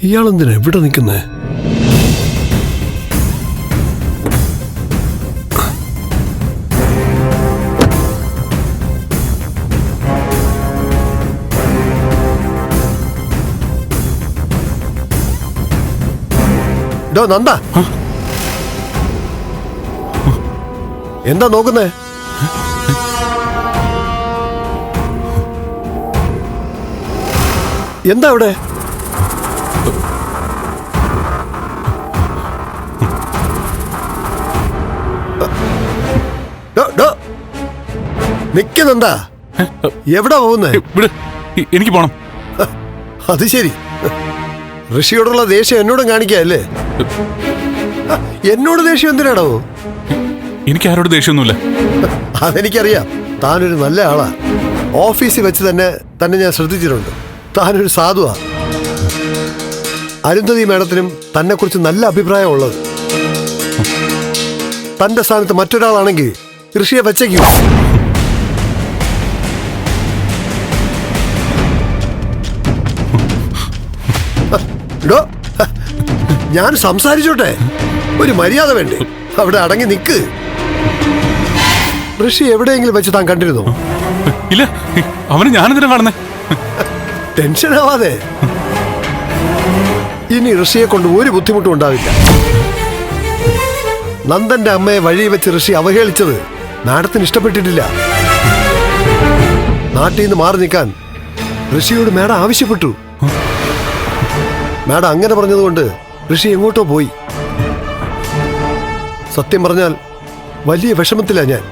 ഇയാളെന്തിനാ എവിടെ നിൽക്കുന്നേ? നന്ദ, എന്താ നോക്കുന്നേ? എന്താ ഇവിടെ? നിക്കെന്താ? എവിടാ പോകുന്നേ? എനിക്ക് പോണം. അത് ശരി, ഋഷിയോടുള്ള ദേഷ്യം എന്നോടും കാണിക്കല്ലേ? എന്നോട് ദേഷ്യം എന്തിനാടോ? എനിക്ക് ആരോട് ദേഷ്യമൊന്നുമില്ല. അതെനിക്കറിയാം, താനൊരു നല്ല ആളാ. ഓഫീസിൽ വെച്ച് തന്നെ ഞാൻ ശ്രദ്ധിച്ചിട്ടുണ്ട്. താനൊരു സാധുവാ. അരുന്ധതി മാഡത്തിനും തന്നെ കുറിച്ച് നല്ല അഭിപ്രായം ഉള്ളത്. തന്റെ സ്ഥാനത്ത് മറ്റൊരാളാണെങ്കിൽ ഋഷിയെ വെച്ചേക്കൂ. ഞാൻ സംസാരിച്ചോട്ടെ, ഒരു മര്യാദ വേണ്ടേ? അവിടെ അടങ്ങി നിക്ക്. ഋഷി എവിടെയെങ്കിലും വെച്ച് താൻ കണ്ടിരുന്നോ? ഇല്ല, അവന് ഞാനെന്തിനാ കാണുന്നേ? ടെൻഷൻ ആവാതെ. ഇനി ഋഷിയെ കൊണ്ട് ഒരു ബുദ്ധിമുട്ടും ഉണ്ടാവില്ല. നന്ദന്റെ അമ്മയെ വഴി വെച്ച് ഋഷി അവഹേളിച്ചത് മാഡത്തിന് ഇഷ്ടപ്പെട്ടിട്ടില്ല. നാട്ടിൽ നിന്ന് മാറി നിൽക്കാൻ ഋഷിയോട് മാഡം ആവശ്യപ്പെട്ടു. മാഡം അങ്ങനെ പറഞ്ഞതുകൊണ്ട് ഋഷി എങ്ങോട്ടോ പോയി. സത്യം പറഞ്ഞാൽ വലിയ വിഷമത്തിലാ ഞാൻ.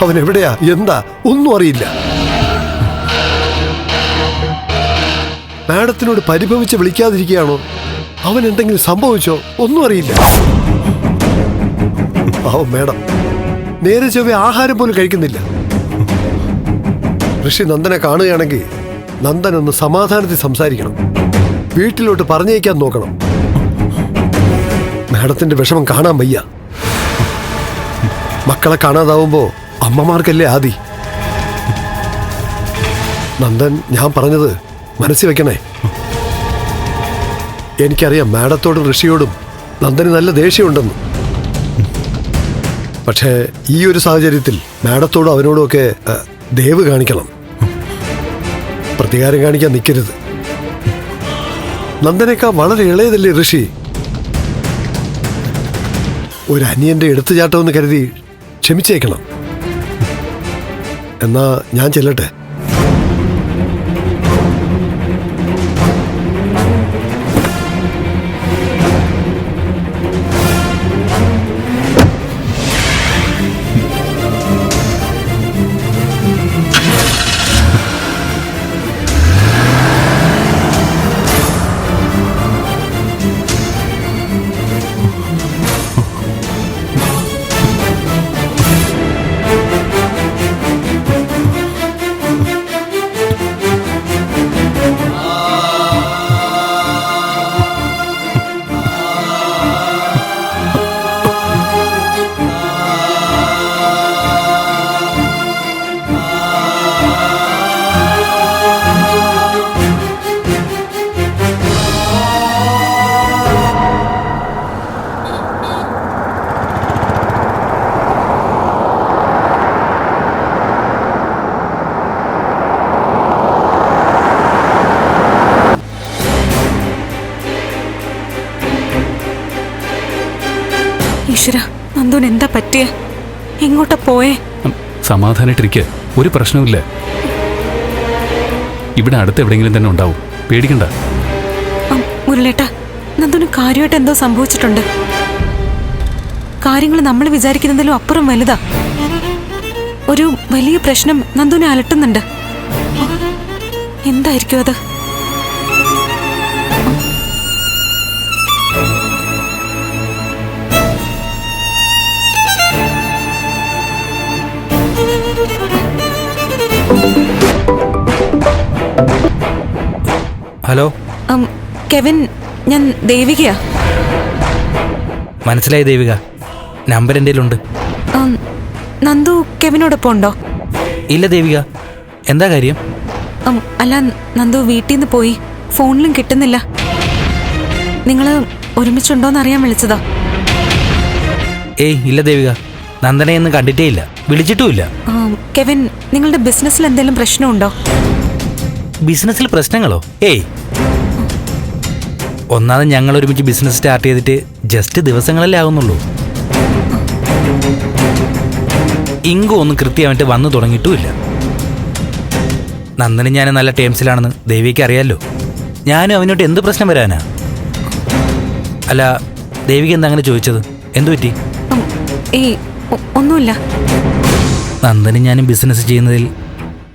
അവൻ എവിടെയാ, എന്താ, ഒന്നും അറിയില്ല. മാഡത്തിനോട് പരിഭവിച്ച് വിളിക്കാതിരിക്കുകയാണോ? അവൻ എന്തെങ്കിലും സംഭവിച്ചോ? ഒന്നും അറിയില്ല. പാവം മാഡം നേരെ ചൊവ്വേ ആഹാരം പോലും കഴിക്കുന്നില്ല. ഋഷി നന്ദനെ കാണുകയാണെങ്കിൽ നന്ദൻ ഒന്ന് സമാധാനത്തിൽ സംസാരിക്കണം. വീട്ടിലോട്ട് പറഞ്ഞയക്കാൻ നോക്കണം. മാഡത്തിന്റെ വിഷമം കാണാൻ വയ്യ. മക്കളെ കാണാതാവുമ്പോ അമ്മമാർക്കല്ലേ ആദി. നന്ദൻ ഞാൻ പറഞ്ഞത് മനസ്സിൽ വെക്കണേ. എനിക്കറിയാം മാഡത്തോടും ഋഷിയോടും നന്ദന് നല്ല ദേഷ്യമുണ്ടെന്ന്. പക്ഷേ ഈ ഒരു സാഹചര്യത്തിൽ മാഡത്തോടും അവനോടും ഒക്കെ ദയവ് കാണിക്കണം. പ്രതികാരം കാണിക്കാൻ നിൽക്കരുത്. നന്ദനേക്കാൾ വളരെ ഇളയതല്ലേ ഋഷി? ഒരു അനിയന്റെ എടുത്തുചാട്ടമെന്ന് കരുതി ക്ഷമിച്ചേക്കണം. എന്നാ ഞാൻ ചെല്ലട്ടെ. ഈശ്വര, നന്ദുന് എന്താ പറ്റിയ? എങ്ങോട്ടാ പോയേ? സമാധാനായിട്ടിരിക്കുക, ഒരു പ്രശ്നവുമില്ല. ഇവിടെ അടുത്ത് എവിടെയെങ്കിലും തന്നെ ഉണ്ടാവും, പേടിക്കണ്ട. മുരളേട്ടാ, നന്ദുന് കാര്യമായിട്ട് എന്തോ സംഭവിച്ചിട്ടുണ്ട്. കാര്യങ്ങൾ നമ്മൾ വിചാരിക്കുന്നതിലും അപ്പുറം വലുതാ. ഒരു വലിയ പ്രശ്നം നന്ദുനെ അലട്ടുന്നുണ്ട്. എന്തായിരിക്കും അത്? ഹലോ കെവിൻ, ഞാൻ ദേവികയാ. മനസ്സിലായി ദേവിക, നമ്പർ എൻ്റെ കയ്യിലുണ്ട്. നന്ദു കെവിനോടൊപ്പം ഉണ്ടോ? ഇല്ല ദേവിക, എന്താ കാര്യം? അല്ല, നന്ദു വീട്ടിൽ നിന്ന് പോയി. ഫോണിലും കിട്ടുന്നില്ല. നിങ്ങള് ഒരുമിച്ചുണ്ടോന്ന് അറിയാൻ വിളിച്ചതാ. ഏയ് ഇല്ല ദേവിക, നന്ദനെ ഒന്നും കണ്ടിട്ടേ ഇല്ല, വിളിച്ചിട്ടുമില്ല. കെവിൻ, നിങ്ങളുടെ ബിസിനസ്സിൽ എന്തെങ്കിലും പ്രശ്നമുണ്ടോ? ബിസിനസ്സിൽ പ്രശ്നങ്ങളോ? ഏയ്, ഒന്നാമത് ഞങ്ങൾ ഒരുമിച്ച് ബിസിനസ് സ്റ്റാർട്ട് ചെയ്തിട്ട് ജസ്റ്റ് ദിവസങ്ങളല്ലേ ആകുന്നുള്ളൂ. ഇങ്കും ഒന്നും കൃത്യമായിട്ട് വന്നു തുടങ്ങിയിട്ടുമില്ല. നന്ദനും ഞാനും നല്ല ടേംസിലാണെന്ന് ദേവിക്ക് അറിയാലോ. ഞാനും അവനോട്ട് എന്ത് പ്രശ്നം വരാനാ? അല്ല, ദേവിക എന്താ അങ്ങനെ ചോദിച്ചത്? എന്തു പറ്റി? ഒന്നുമില്ല. നന്ദനും ഞാനും ബിസിനസ് ചെയ്യുന്നതിൽ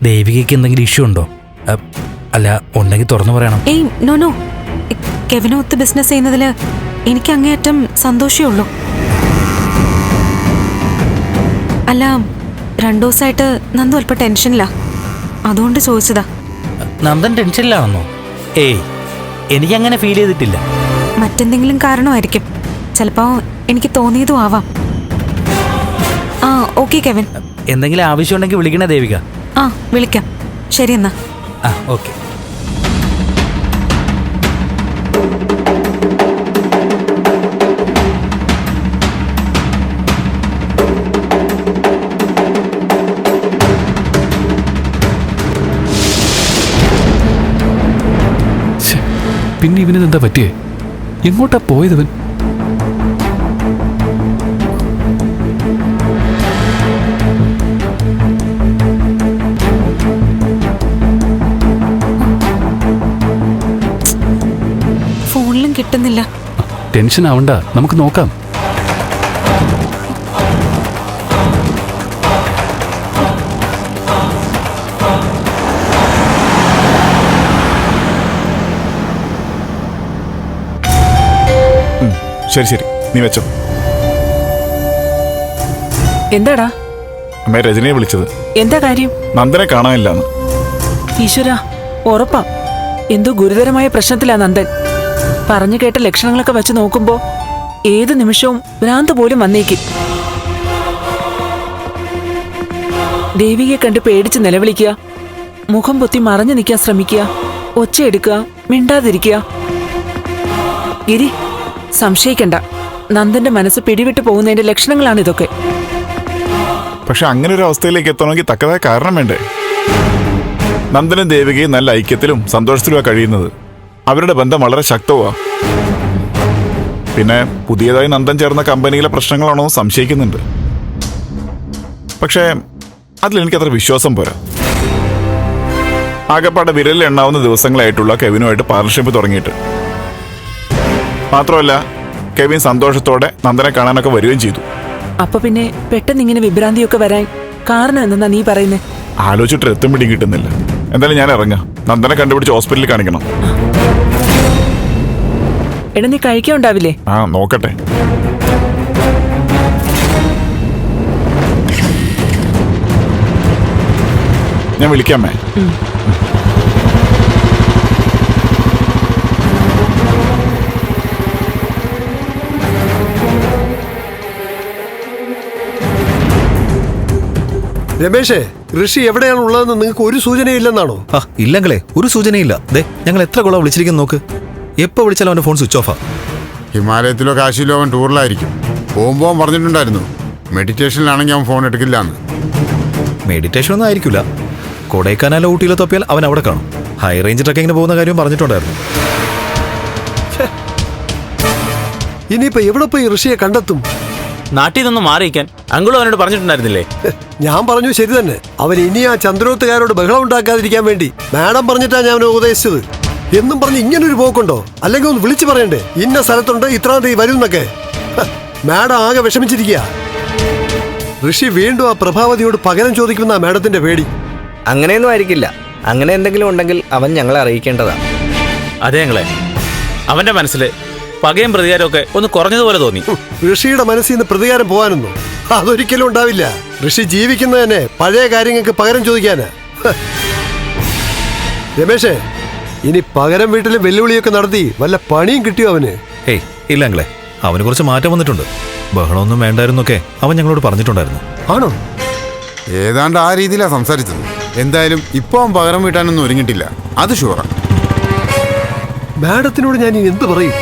ദേവികയ്ക്ക് എന്തെങ്കിലും ഇഷ്യൂ ഉണ്ടോ? അല്ല, ഉണ്ടെങ്കിൽ തുറന്നു പറയണം. നോ, കെവിനൊത്ത് ബിസിനസ് ചെയ്യുന്നതില് എനിക്ക് അങ്ങേയറ്റം സന്തോഷമേ ഉള്ളൂ. അല്ല, 2 ദിവസമായിട്ട് നന്ദു അല്പം ടെൻഷനിലാ, അതുകൊണ്ട് ചോദിച്ചതാ. നന്ദൻ ടെൻഷനിലാണെന്നോ? ഏയ്, എനിക്കങ്ങനെ ഫീൽ ചെയ്തിട്ടില്ല. മറ്റെന്തെങ്കിലും കാരണമായിരിക്കും, ചിലപ്പോ എനിക്ക് തോന്നിയതും ആവാം. Okay Kevin. എന്തെങ്കിലും ആവശ്യമുണ്ടെങ്കിൽ വിളിക്കണേ ദേവിക. വിളിക്കാം. ശരി എന്നാ. ഓക്കെ. പിന്നെ ഇവനെന്താ പറ്റിയേ? എങ്ങോട്ടാ പോയതവൻ? ഫോണിലും കിട്ടുന്നില്ല. ടെൻഷൻ ആവണ്ട, നമുക്ക് നോക്കാം. ശരി, നീ വെച്ചോ. എന്താടാ? അമ്മേ, രജനിയെ വിളിച്ചത്. എന്താ കാര്യം? നന്ദനെ കാണാനില്ലാന്ന്. ഈശ്വര, ഉറപ്പാ എന്തോ ഗുരുതരമായ പ്രശ്നത്തിലാ നന്ദൻ. പറഞ്ഞു കേട്ട ലക്ഷണങ്ങളൊക്കെ വെച്ച് നോക്കുമ്പോ ഏത് നിമിഷവും ഭ്രാന്ത് പോലും വന്നേക്കും. ദേവിയെ കണ്ട് പേടിച്ച് നിലവിളിക്കുക, മുഖം പൊത്തി മറഞ്ഞു നിൽക്കാൻ ശ്രമിക്കുക, ഒച്ചയെടുക്കുക, മിണ്ടാതിരിക്കുക. ഗിരി, സംശയിക്കണ്ട, നന്ദന്റെ മനസ്സ് പിടിവിട്ട് പോകുന്നതിന്റെ ലക്ഷണങ്ങളാണ് ഇതൊക്കെ. പക്ഷെ അങ്ങനെ ഒരു അവസ്ഥയിലേക്ക് എത്തണമെങ്കിൽ തക്കതായ കാരണം വേണ്ടേ? നന്ദനും ദേവികയും നല്ല ഐക്യത്തിലും സന്തോഷത്തിലുമാണ് കഴിയുന്നത്. അവരുടെ ബന്ധം വളരെ ശക്തവുമാ. പിന്നെ പുതിയതായി നന്ദൻ ചേർന്ന കമ്പനിയിലെ പ്രശ്നങ്ങളാണോ സംശയിക്കുന്നുണ്ട്. പക്ഷേ അതിലെനിക്കത്ര വിശ്വാസം പോരാ. ആകെപ്പാടെ വിരലിൽ എണ്ണാവുന്ന ദിവസങ്ങളായിട്ടുള്ള കെവിനുമായിട്ട് പാർട്ണർഷിപ്പ് തുടങ്ങിയിട്ട്. മാത്രമല്ല, കെവിൻ സന്തോഷത്തോടെ നന്ദനെ കാണാനൊക്കെ വരികയും ചെയ്തു. അപ്പൊ പിന്നെ പെട്ടെന്ന് ഇങ്ങനെ വിഭ്രാന്തിയൊക്കെ വരാൻ കാരണം എന്താ നീ പറയുന്നേ? ആലോചിച്ചിട്ട് എത്തും പിടി കിട്ടുന്നില്ല. എന്തായാലും ഞാൻ ഇറങ്ങാം. നന്ദനെ കണ്ടുപിടിച്ച് ഹോസ്പിറ്റലിൽ കാണിക്കണം. എടാ, നീ കഴിക്കാനുണ്ടാവില്ലേ? നോക്കട്ടെ. ഞാൻ വിളിക്കാമേ. രമേശേ, ഋഷി എവിടെയാണ് ഉള്ളതെന്ന് നിങ്ങൾക്ക് ഒരു സൂചനയില്ലെന്നാണോ? ഇല്ലെങ്കിലേ ഒരു സൂചനയില്ല. ഞങ്ങൾ എത്ര കൊള്ളാ വിളിച്ചിരിക്കുന്നു നോക്ക്. എപ്പോൾ വിളിച്ചാലും അവൻ്റെ ഫോൺ സ്വിച്ച് ഓഫാ. ഹിമാലയത്തിലോ കാശിയിലോ അവൻ ടൂറിലായിരിക്കും. പോകുമ്പോൾ പറഞ്ഞിട്ടുണ്ടായിരുന്നു മെഡിറ്റേഷനിലാണെങ്കിൽ അവൻ ഫോൺ എടുക്കില്ലാന്ന്. മെഡിറ്റേഷൻ ഒന്നും ആയിരിക്കില്ല. കൊടൈക്കനാലോ ഊട്ടിയിലോ തപ്പിയാൽ അവൻ അവിടെ കാണും. ഹൈ റേഞ്ച് ട്രക്കിങ്ങിന് പോകുന്ന കാര്യം പറഞ്ഞിട്ടുണ്ടായിരുന്നു. ഇനിയിപ്പോ എവിടെ പോയി ഋഷിയെ കണ്ടെത്തും? നാട്ടിൽ നിന്നും മാറിയിക്കാൻ അങ്കിളും അവനോട് പറഞ്ഞിട്ടുണ്ടായിരുന്നില്ലേ? ഞാൻ പറഞ്ഞു ശരി തന്നെ. അവൻ ഇനി ആ ചന്ദ്രോത്തുകാരോട് ബഹളം ഉണ്ടാക്കാതിരിക്കാൻ വേണ്ടി മാഡം പറഞ്ഞിട്ടാ ഞാൻ അവനെ ഉപദേശിച്ചത്. എന്നും പറഞ്ഞ് ഇങ്ങനൊരു പോക്കുണ്ടോ? അല്ലെങ്കിൽ ഒന്ന് വിളിച്ചു പറയണ്ടേ, ഇന്ന സ്ഥലത്തുണ്ട്, ഇത്രാം തീയതി വരും എന്നൊക്കെ. മാഡം ആകെ വിഷമിച്ചിരിക്കുക. ഋഷി വീണ്ടും ആ പ്രഭാവതിയോട് പകരം ചോദിക്കുന്ന മാഡത്തിന്റെ പേടി. അങ്ങനെയൊന്നും ആയിരിക്കില്ല. അങ്ങനെ എന്തെങ്കിലും ഉണ്ടെങ്കിൽ അവൻ ഞങ്ങളെ അറിയിക്കേണ്ടതാ. അതെ ഞങ്ങളെ, അവന്റെ മനസ്സില് പകയും പ്രതികാരമൊക്കെ ഒന്ന് കുറഞ്ഞതുപോലെ തോന്നി. ഋഷിയുടെ മനസ്സിൽ നിന്ന് പ്രതികാരം പോകാനൊന്നും അതൊരിക്കലും ഉണ്ടാവില്ല. ഋഷി ജീവിക്കുന്നത് തന്നെ പഴയ കാര്യങ്ങൾക്ക് പകരം ചോദിക്കാനാ. രമേശേ, ഇനി പകരം വീട്ടിലും വെല്ലുവിളിയൊക്കെ നടത്തി വല്ല പണിയും കിട്ടിയോ അവന്? ഏയ് ഇല്ലെങ്കിലേ, അവന് കുറച്ച് മാറ്റം വന്നിട്ടുണ്ട്. ബഹളമൊന്നും വേണ്ടായിരുന്നൊക്കെ അവൻ ഞങ്ങളോട് പറഞ്ഞിട്ടുണ്ടായിരുന്നു. ആണോ? ഏതാണ്ട് ആ രീതിയിലാണ് സംസാരിച്ചത്. എന്തായാലും ഇപ്പോൾ അവൻ പകരം വീട്ടാനൊന്നും ഒരുങ്ങിയിട്ടില്ല, അത് ഷുവറാ. മാഡത്തിനോട് ഞാൻ ഇനി എന്ത് പറയും?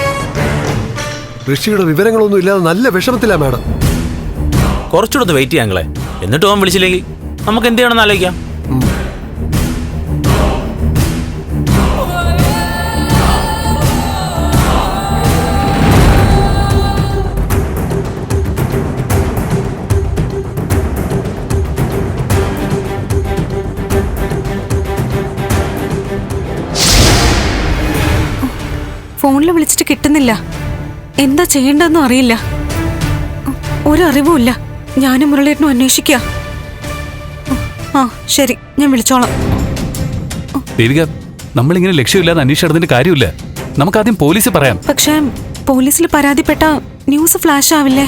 ഋഷിയുടെ വിവരങ്ങളൊന്നും ഇല്ലാതെ നല്ല വിഷമത്തിലാ മാഡം. കുറച്ചുകൂടെ വെയിറ്റ് ചെയ്യാങ്ങളെ, എന്നിട്ട് ഓൻ വിളിച്ചില്ലെങ്കിൽ നമുക്ക് എന്ത് ചെയ്യണമെന്ന് ആലോചിക്കാം. ഫോണിൽ വിളിച്ചിട്ട് കിട്ടുന്നില്ല. എന്താ ചെയ്യേണ്ടതെന്നും അറിയില്ല. ഒരറിവുമില്ല. ഞാനും മുരളിയേട്ടനും അന്വേഷിക്കുക. ആ ശരി, ഞാൻ വിളിച്ചോളാം. ദേവിക, നമ്മളിങ്ങനെ ലക്ഷ്യമില്ലാതെ അന്വേഷിച്ചതിന്റെ കാര്യമില്ല. നമുക്കാദ്യം പോലീസ് പറയാം. പക്ഷേ പോലീസിൽ പരാതിപ്പെട്ട ന്യൂസ് ഫ്ലാഷ് ആവില്ലേ?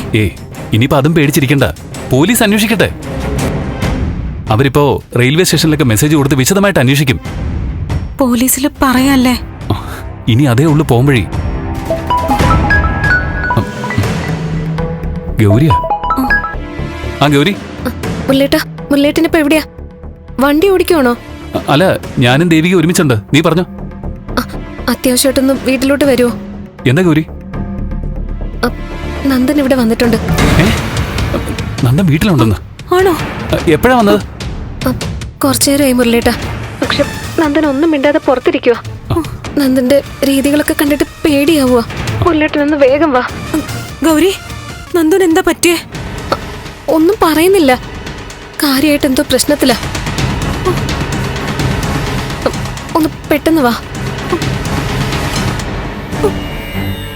ഇനിയിപ്പോ അതും പേടിച്ചിരിക്കണ്ട. പോലീസ് അന്വേഷിക്കട്ടെ. അവരിപ്പോ റെയിൽവേ സ്റ്റേഷനിലൊക്കെ മെസ്സേജ് കൊടുത്ത് വിശദമായിട്ട് അന്വേഷിക്കും. പോലീസിൽ പറയാല്ലേ? ഇനി അതേ ഉള്ളു പോംവഴി. ഗൗരിയാ? ആ ഗൗരി, മുരളിയേട്ടനിപ്പോ എവിടെയാ? വണ്ടി ഓടിക്കുവാണോ? അല്ല, ഞാനും ദേവിക ഒരുമിച്ചുണ്ട്. നീ പറഞ്ഞോ. അത്യാവശ്യമായിട്ടൊന്ന് വീട്ടിലോട്ട് വരുമോ? എന്താ ഗൗരി? നന്ദൻ ഇവിടെ വന്നിട്ടുണ്ട്. നന്ദൻ വീട്ടിലുണ്ടെന്ന്? ആണോ? എപ്പോഴാ വന്നത്? കുറച്ചു നേരമായി മുരളിയേട്ടാ. പക്ഷെ നന്ദൻ ഒന്നും മിണ്ടാതെ പുറത്തിരിക്കുക. നന്ദന്റെ രീതികളൊക്കെ കണ്ടിട്ട് പേടിയാവുക. മുരളിയേട്ടനൊന്ന് വേഗം വാ. ഗൗരി, നന്ദൻ എന്താ പറ്റിയേ? ഒന്നും പറയുന്നില്ല. കാര്യമായിട്ട് എന്തോ പ്രശ്നത്തിലാ. ഒന്ന് പെട്ടെന്ന് വാ.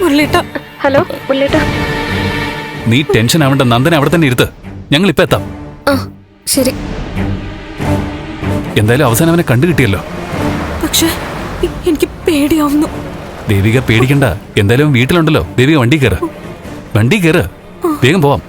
മുരളിയേട്ട. ഹലോ മുരളിയേട്ട. നീ ടെൻഷൻ ആവണ്ട, നന്ദനെ അവിടെ തന്നെ ഇരുത്ത്. ഞങ്ങൾ ഇപ്പൊ എത്താം. ശരി. എന്തായാലും അവസാനം അവനെ കണ്ടു കിട്ടിയല്ലോ. പക്ഷേ എനിക്ക് പേടിയാവുന്നു. ദേവിക പേടിക്കണ്ട. എന്തായാലും വീട്ടിലുണ്ടല്ലോ. ദേവിക വണ്ടി കയറ്. വേഗം പോവാം.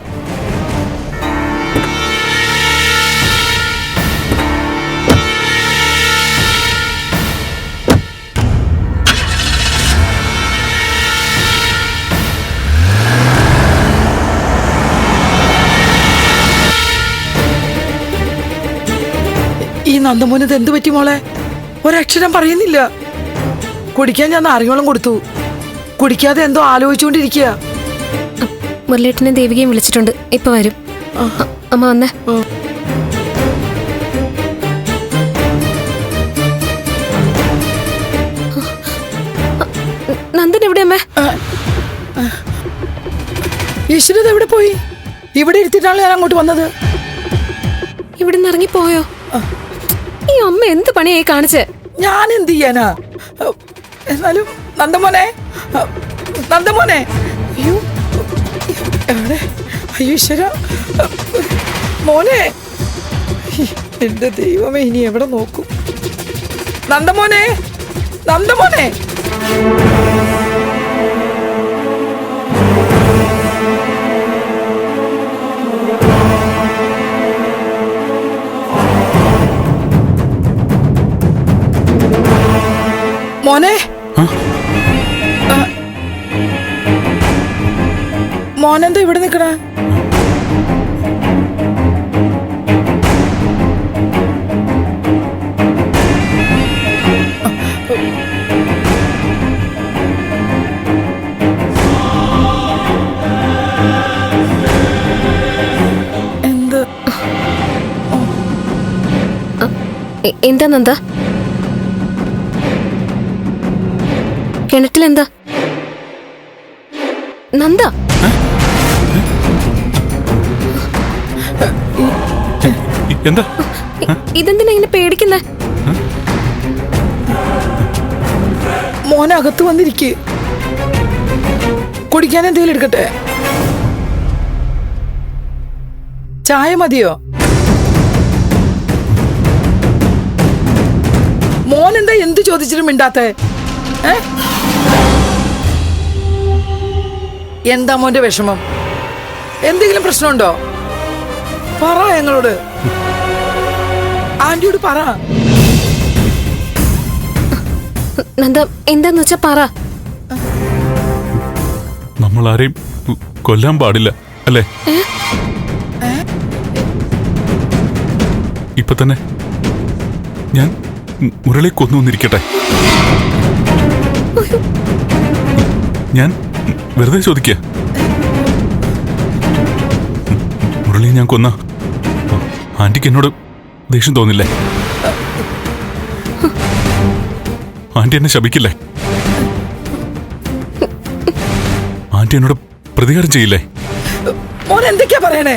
ഈ നന്ദമോനത് എന്തു പറ്റി മോളെ? ഒരക്ഷരം പറയുന്നില്ല. കുടിക്കാൻ ഞാൻ നാരങ്ങോളം കൊടുത്തു. കുടിക്കാതെ എന്തോ ആലോചിച്ചുകൊണ്ടിരിക്കുക. മുരളിയേട്ടനെ ദേവികയും വിളിച്ചിട്ടുണ്ട്. ഇപ്പൊ വരും. അമ്മ വന്നേ. നന്ദൻ എവിടെ അമ്മേ? ഈശ്വരത് എവിടെ പോയി? ഇവിടെ ഇരുത്തിട്ടാണ് ഞാൻ അങ്ങോട്ട് വന്നത്. ഇവിടെ നിന്ന് ഇറങ്ങിപ്പോയോ? ഈ അമ്മ എന്ത് പണിയായി കാണിച്ചേ? ഞാൻ എന്ത് ചെയ്യാനാ? എന്നാലും നന്ദമോനെ, അയ്യോ എവിടെ? അയ്യോ ഈശ്വര, മോനെ, എന്റെ ദൈവമേ, ഇനി എവിടെ നോക്കും? നന്ദമോനെ. മോനെ, മോനെന്താ ഇവിടെ നിക്കണ? എന്താ നന്ദ? കിണറ്റിലെന്താ നന്ദ? എന്താ? ഇതെന്തിനാ ഇങ്ങനെ പേടിക്കുന്നേ? മോനകത്ത് വന്നിരിക്കേ. കുടിക്കാൻ എന്തെങ്കിലും എടുക്കട്ടെ? ചായ മതിയോ? മോനെന്താ എന്ത് ചോദിച്ചിട്ടും മിണ്ടാത്തേ? എന്താ മോന്റെ വിഷമം? എന്തെങ്കിലും പ്രശ്നമുണ്ടോ? പറ ഞങ്ങളോട്. ആന്റിയോട് പറ. നന്ദ, എന്താന്ന് വെച്ചാ പറ. നമ്മൾ ആരെയും കൊല്ലാൻ പാടില്ല അല്ലേ? ഇപ്പൊ തന്നെ ഞാൻ മുരളി കൊന്നു വന്നിരിക്കട്ടെ. ഞാൻ വെറുതെ ചോദിക്കുക. മുരളി ഞാൻ കൊന്ന ആന്റിക്ക് എന്നോട് ദേഷ്യം തോന്നില്ലേ? ആന്റി എന്നെ ശപിക്കില്ലേ? ആന്റി എന്നോട് പ്രതികാരം ചെയ്യില്ലേ? മോൻ എന്തൊക്കെയാ പറയണേ?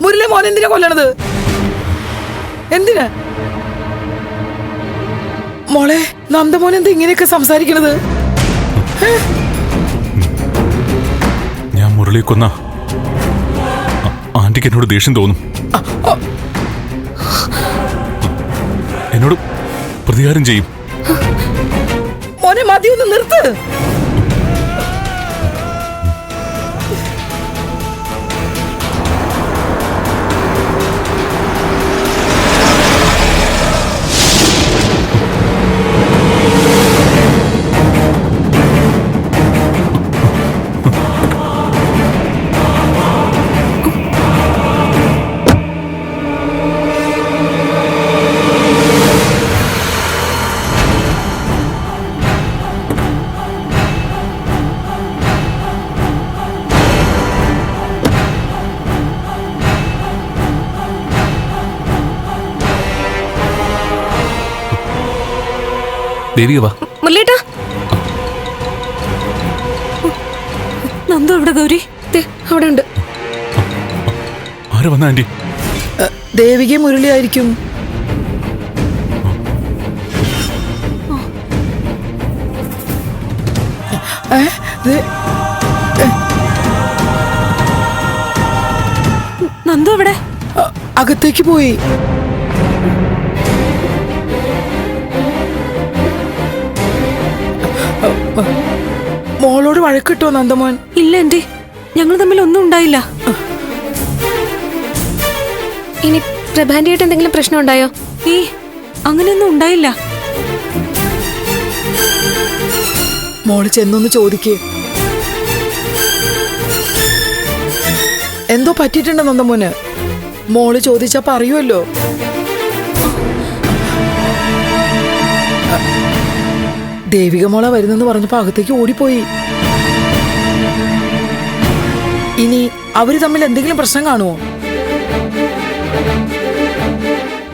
മുരളി മോൻ എന്തിനാ കൊല്ലണത്? എന്തിനാ മോളെ? നന്ദമോൻ എന്താ ഇങ്ങനെയൊക്കെ സംസാരിക്കണത്? ഞാൻ മുരളി കൊന്ന ആന്റിക്ക് എന്നോട് ദേഷ്യം തോന്നും. എന്നോട് പ്രതികാരം ചെയ്യും. മോനെ മതിയൊന്ന് നിർത്ത്. ദേവിക വാ. മുരളിയേട്ടാ, നന്ദു എവിടെ ഗൗരി? അവിടെ ഉണ്ട്. ആരാ വന്ന ആന്റി? ദേവിക മുരളി ആയിരിക്കും. നന്ദു എവിടെ? അകത്തേക്ക് പോയി. മോളോട് വഴക്കിട്ടോ നന്ദമോൻ? ഇല്ല ആന്റി, ഞങ്ങൾ തമ്മിൽ ഒന്നും ഉണ്ടായില്ല. ഇനി പ്രഭാന്റിയായിട്ട് എന്തെങ്കിലും പ്രശ്നം ഉണ്ടായോ? അങ്ങനെയൊന്നും ഉണ്ടായില്ല. മോള് ചെന്നൊന്ന് ചോദിക്കേ. എന്തോ പറ്റിയിട്ടുണ്ട് നന്ദമോന്. മോള് ചോദിച്ചാ പറയുമല്ലോ. ദേവിക മോള വരുന്നെന്ന് പറഞ്ഞപ്പോ അകത്തേക്ക് ഓടിപ്പോയി. ഇനി അവര് തമ്മിൽ എന്തെങ്കിലും പ്രശ്നം കാണുമോ?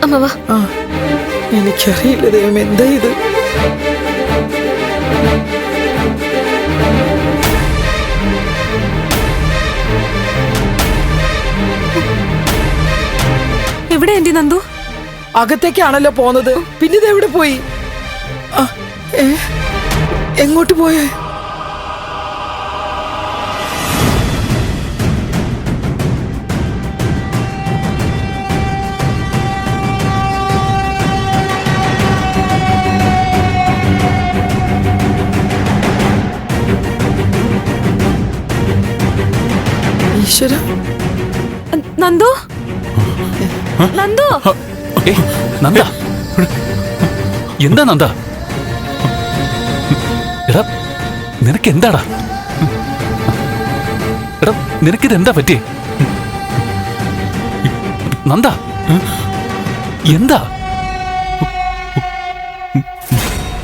അമ്മവാ. എനിക്കറിയില്ല ദൈവം, എന്താ ഇത്? എവിടെ ആന്റി നന്ദു? അകത്തേക്കാണല്ലോ പോന്നത്, പിന്നെ ഇത് എവിടെ പോയി? എങ്ങോട്ട് പോയേ? ഈശ്വര. നന്ദു, നന്ദു, നന്ദ, എന്താ നന്ദ? എടാ, നിനക്ക് എന്താടാ? എടാ, നിനക്കിതെന്താ പറ്റിയേ? നന്ദ, എന്താ?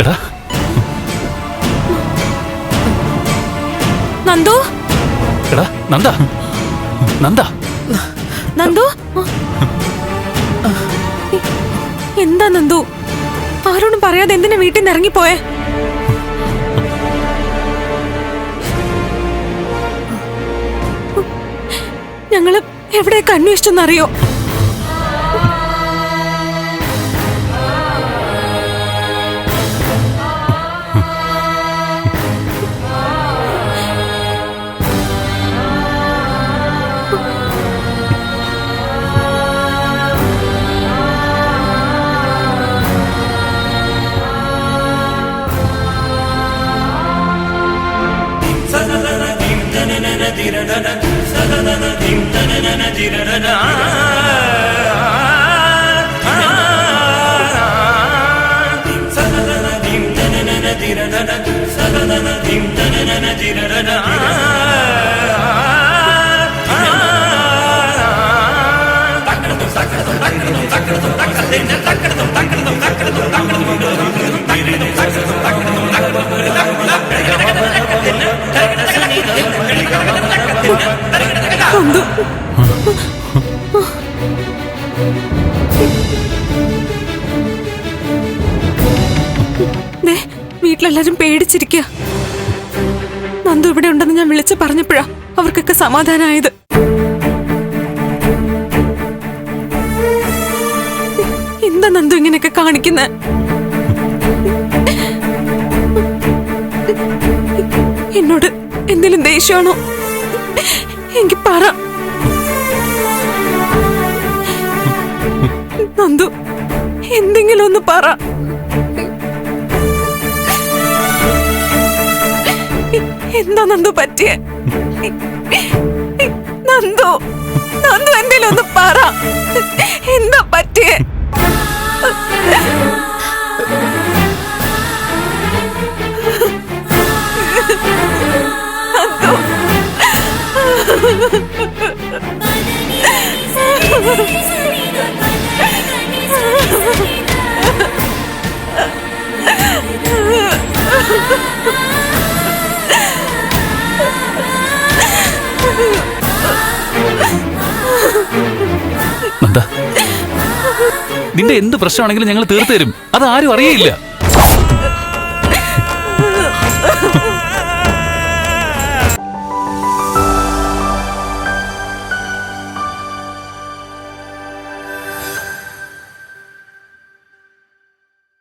എടാ നന്ദു, എടാ നന്ദ, നന്ദ, നന്ദു, എന്താ നന്ദു? ആരോടും പറയാതെ എന്തിനാ വീട്ടിൽ നിന്ന് ഇറങ്ങിപ്പോയേ? ഞങ്ങള് എവിടെയൊക്കെ അന്വേഷിച്ചെന്നറിയോ? Takradum വീട്ടിലെല്ലാരും പേടിച്ചിരിക്കുക. നന്ദു ഇവിടെ ഉണ്ടെന്ന് ഞാൻ വിളിച്ചു പറഞ്ഞപ്പോഴാ അവർക്കൊക്കെ സമാധാനമായത്. എന്താ നന്ദു ഇങ്ങനെയൊക്കെ കാണിക്കുന്നെ? എന്നോട് എന്തെങ്കിലും ദേഷ്യമാണോ? എനിക്ക് പറ നന്ദു, എന്തെങ്കിലും ഒന്ന് പറ. എന്താ നന്ദു പറ്റിയേ? നന്ദു, നന്ദു എന്തെങ്കിലും ഒന്ന് പറ. എന്താ പറ്റിയേ? നന്ദ, നിന്റെ എന്ത് പ്രശ്നമാണെങ്കിലും ഞങ്ങൾ തീർത്തു തരും. അത് ആരും അറിയില്ല.